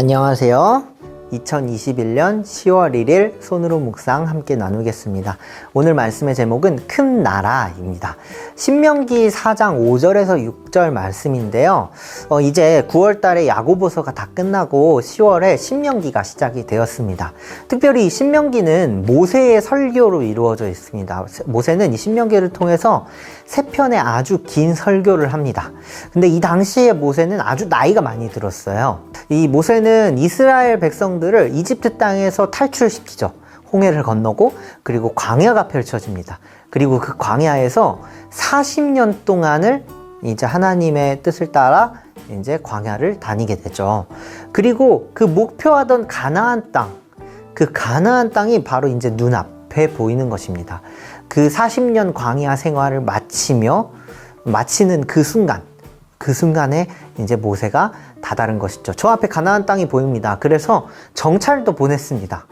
안녕하세요. 2021년 10월 1일 손으로 묵상 함께 나누겠습니다. 오늘 말씀의 제목은 큰 나라입니다. 신명기 4장 5절에서 6절 말씀인데요. 이제 9월 달에 야고보서가 다 끝나고 10월에 신명기가 시작이 되었습니다. 특별히 이 신명기는 모세의 설교로 이루어져 있습니다. 모세는 이 신명기를 통해서 3편의 아주 긴 설교를 합니다. 근데 이 당시에 모세는 아주 나이가 많이 들었어요. 이 모세는 이스라엘 백성들을 이집트 땅에서 탈출시키죠. 홍해를 건너고 그리고 광야가 펼쳐집니다. 그리고 그 광야에서 40년 동안을 이제 하나님의 뜻을 따라 이제 광야를 다니게 되죠. 그리고 그 목표하던 가나안 땅, 그 가나안 땅이 바로 이제 눈앞에 보이는 것입니다. 그 40년 광야 생활을 마치는 그 순간에 이제 모세가 다다른 것이죠. 저 앞에 가나안 땅이 보입니다. 그래서 정찰도 보냈습니다.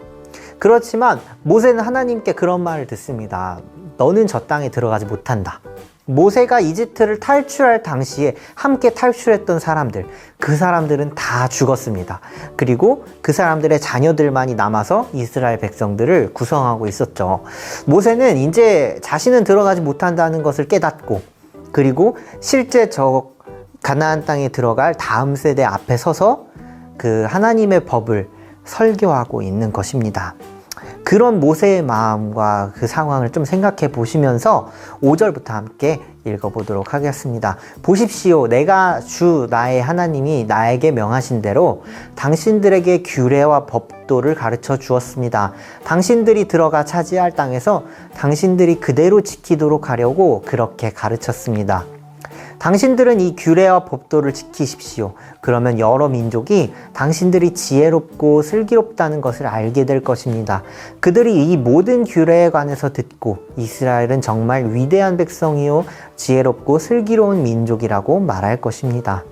그렇지만 모세는 하나님께 그런 말을 듣습니다. 너는 저 땅에 들어가지 못한다. 모세가 이집트를 탈출할 당시에 함께 탈출했던 사람들, 그 사람들은 다 죽었습니다. 그리고 그 사람들의 자녀들만이 남아서 이스라엘 백성들을 구성하고 있었죠. 모세는 이제 자신은 들어가지 못한다는 것을 깨닫고, 그리고 실제 저 가나안 땅에 들어갈 다음 세대 앞에 서서 그 하나님의 법을 설교하고 있는 것입니다. 그런 모세의 마음과 그 상황을 좀 생각해 보시면서 5절부터 함께 읽어보도록 하겠습니다. 보십시오. 내가 주 나의 하나님이 나에게 명하신 대로 당신들에게 규례와 법도를 가르쳐 주었습니다. 당신들이 들어가 차지할 땅에서 당신들이 그대로 지키도록 하려고 그렇게 가르쳤습니다. 당신들은 이 규례와 법도를 지키십시오. 그러면 여러 민족이 당신들이 지혜롭고 슬기롭다는 것을 알게 될 것입니다. 그들이 이 모든 규례에 관해서 듣고 이스라엘은 정말 위대한 백성이요 지혜롭고 슬기로운 민족이라고 말할 것입니다.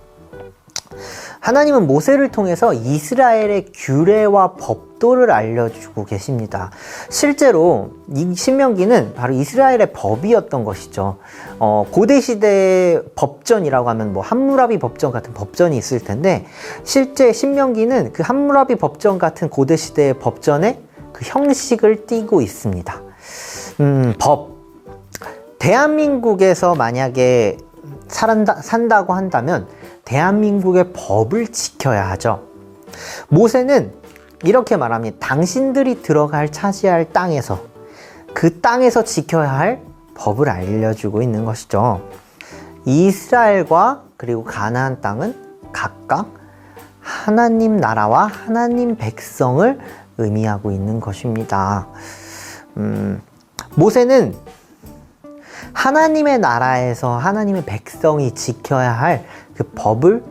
하나님은 모세를 통해서 이스라엘의 규례와 법도를 알려주고 계십니다. 실제로 이 신명기는 바로 이스라엘의 법이었던 것이죠. 고대시대의 법전이라고 하면 뭐 함무라비 법전 같은 법전이 있을 텐데, 실제 신명기는 그 함무라비 법전 같은 고대시대의 법전의 그 형식을 띠고 있습니다. 대한민국에서 만약에 산다고 한다면 대한민국의 법을 지켜야 하죠. 모세는 이렇게 말합니다. 당신들이 차지할 땅에서, 그 땅에서 지켜야 할 법을 알려주고 있는 것이죠. 이스라엘과 그리고 가나안 땅은 각각 하나님 나라와 하나님 백성을 의미하고 있는 것입니다. 모세는 하나님의 나라에서 하나님의 백성이 지켜야 할 그 법을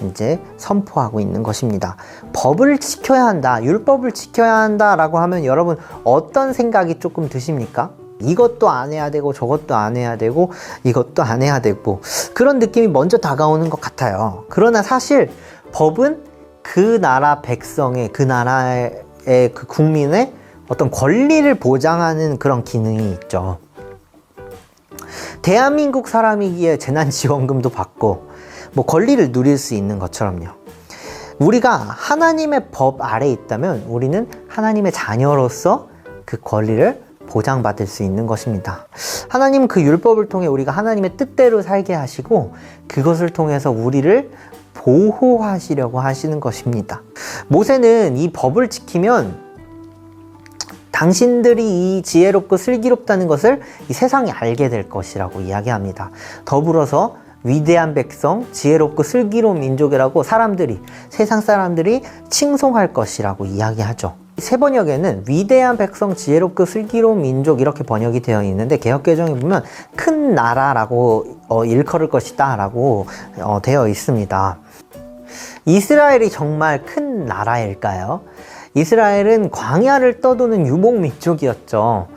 이제 선포하고 있는 것입니다. 법을 지켜야 한다, 율법을 지켜야 한다라고 하면 여러분 어떤 생각이 조금 드십니까? 이것도 안 해야 되고 저것도 안 해야 되고 이것도 안 해야 되고 그런 느낌이 먼저 다가오는 것 같아요. 그러나 사실 법은 그 나라 백성의, 그 나라의 그 국민의 어떤 권리를 보장하는 그런 기능이 있죠. 대한민국 사람이기에 재난지원금도 받고 뭐 권리를 누릴 수 있는 것처럼요. 우리가 하나님의 법 아래에 있다면 우리는 하나님의 자녀로서 그 권리를 보장받을 수 있는 것입니다. 하나님은 그 율법을 통해 우리가 하나님의 뜻대로 살게 하시고 그것을 통해서 우리를 보호하시려고 하시는 것입니다. 모세는 이 법을 지키면 당신들이 이 지혜롭고 슬기롭다는 것을 이 세상이 알게 될 것이라고 이야기합니다. 더불어서 위대한 백성, 지혜롭고 슬기로운 민족이라고 세상 사람들이 칭송할 것이라고 이야기하죠. 새 번역에는 위대한 백성, 지혜롭고 슬기로운 민족 이렇게 번역이 되어 있는데 개역개정에 보면 큰 나라라고 일컬을 것이다 라고 되어 있습니다. 이스라엘이 정말 큰 나라일까요? 이스라엘은 광야를 떠도는 유목민족이었죠.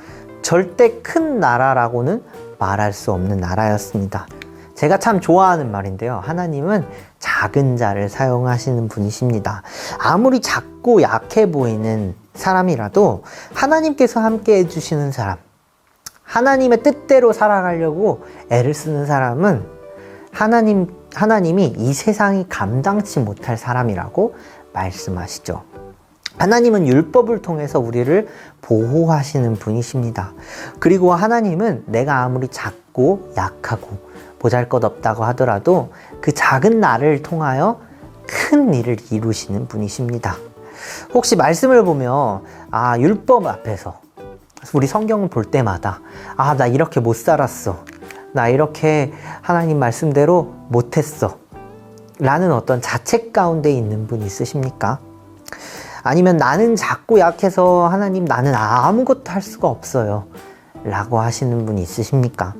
절대 큰 나라라고는 말할 수 없는 나라였습니다. 제가 참 좋아하는 말인데요. 하나님은 작은 자를 사용하시는 분이십니다. 아무리 작고 약해 보이는 사람이라도 하나님께서 함께 해주시는 사람, 하나님의 뜻대로 살아가려고 애를 쓰는 사람은 하나님이 이 세상이 감당치 못할 사람이라고 말씀하시죠. 하나님은 율법을 통해서 우리를 보호하시는 분이십니다. 그리고 하나님은 내가 아무리 작고 약하고 보잘것없다고 하더라도 그 작은 나를 통하여 큰 일을 이루시는 분이십니다. 혹시 말씀을 보면 율법 앞에서 우리 성경을 볼 때마다 나 이렇게 못 살았어, 나 이렇게 하나님 말씀대로 못했어 라는 어떤 자책 가운데 있는 분 있으십니까? 아니면 나는 작고 약해서 하나님 나는 아무것도 할 수가 없어요 라고 하시는 분이 있으십니까?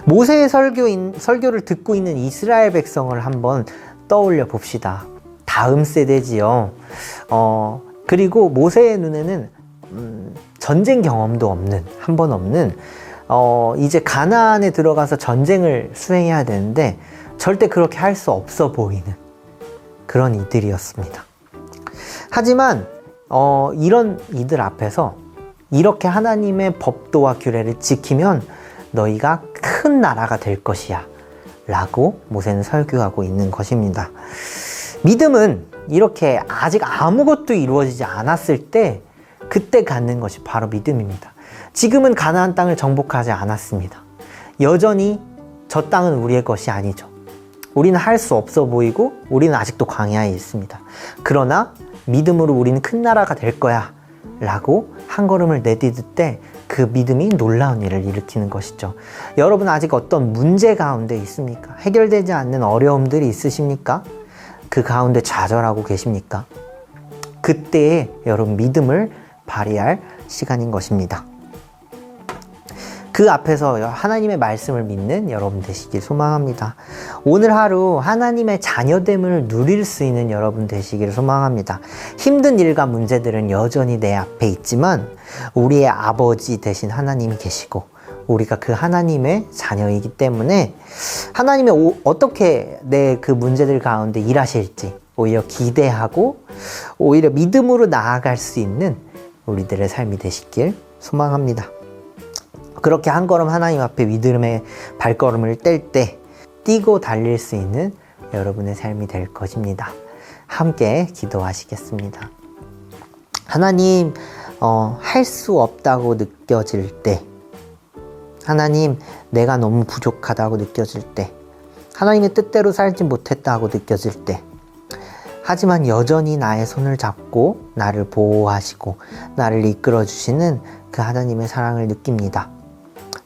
모세의 설교를 듣고 있는 이스라엘 백성을 한번 떠올려 봅시다. 다음 세대지요. 그리고 모세의 눈에는 전쟁 경험도 없는, 한 번 없는 이제 가나안에 들어가서 전쟁을 수행해야 되는데 절대 그렇게 할 수 없어 보이는 그런 이들이었습니다. 하지만 이런 이들 앞에서 이렇게 하나님의 법도와 규례를 지키면 너희가 큰 나라가 될 것이야 라고 모세는 설교하고 있는 것입니다. 믿음은 이렇게 아직 아무것도 이루어지지 않았을 때 그때 갖는 것이 바로 믿음입니다. 지금은 가나안 땅을 정복하지 않았습니다. 여전히 저 땅은 우리의 것이 아니죠. 우리는 할 수 없어 보이고 우리는 아직도 광야에 있습니다. 그러나 믿음으로 우리는 큰 나라가 될 거야 라고 한 걸음을 내디딜 때 그 믿음이 놀라운 일을 일으키는 것이죠. 여러분 아직 어떤 문제 가운데 있습니까? 해결되지 않는 어려움들이 있으십니까? 그 가운데 좌절하고 계십니까? 그때에 여러분 믿음을 발휘할 시간인 것입니다. 그 앞에서 하나님의 말씀을 믿는 여러분 되시길 소망합니다. 오늘 하루 하나님의 자녀됨을 누릴 수 있는 여러분 되시길 소망합니다. 힘든 일과 문제들은 여전히 내 앞에 있지만 우리의 아버지 되신 하나님이 계시고 우리가 그 하나님의 자녀이기 때문에 하나님이 어떻게 내 그 문제들 가운데 일하실지 오히려 기대하고 오히려 믿음으로 나아갈 수 있는 우리들의 삶이 되시길 소망합니다. 그렇게 한 걸음 하나님 앞에 믿음의 발걸음을 뗄 때 뛰고 달릴 수 있는 여러분의 삶이 될 것입니다. 함께 기도하시겠습니다. 하나님, 할 수 없다고 느껴질 때, 하나님, 내가 너무 부족하다고 느껴질 때, 하나님의 뜻대로 살지 못했다고 느껴질 때, 하지만 여전히 나의 손을 잡고 나를 보호하시고 나를 이끌어 주시는 그 하나님의 사랑을 느낍니다.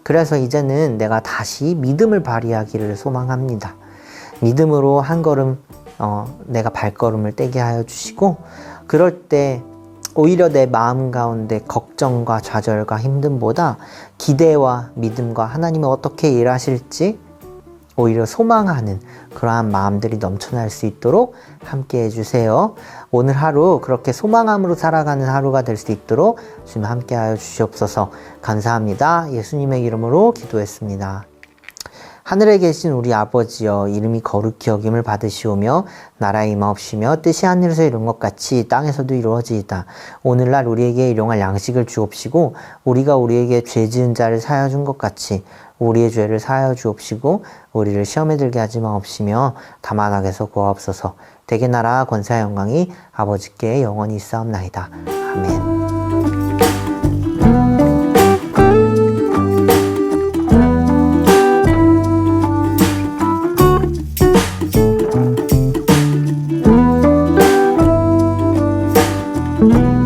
그래서 이제는 내가 다시 믿음을 발휘하기를 소망합니다. 믿음으로 한 걸음 내가 발걸음을 떼게 하여 주시고 그럴 때 오히려 내 마음 가운데 걱정과 좌절과 힘듦보다 기대와 믿음과 하나님이 어떻게 일하실지 오히려 소망하는 그러한 마음들이 넘쳐날 수 있도록 함께 해주세요. 오늘 하루 그렇게 소망함으로 살아가는 하루가 될 수 있도록 주님 함께 하여 주시옵소서. 감사합니다. 예수님의 이름으로 기도했습니다. 하늘에 계신 우리 아버지여, 이름이 거룩히 여김을 받으시오며 나라의 임하옵시며 뜻이 하늘에서 이룬 것 같이 땅에서도 이루어지이다. 오늘날 우리에게 일용할 양식을 주옵시고 우리가 우리에게 죄 지은 자를 사하여 준 것 같이 우리의 죄를 사하여 주옵시고 우리를 시험에 들게 하지 마옵시며 다만 악에서 구하옵소서. 대개 나라 권세와 영광이 아버지께 영원히 있사옵나이다. 아멘. thank you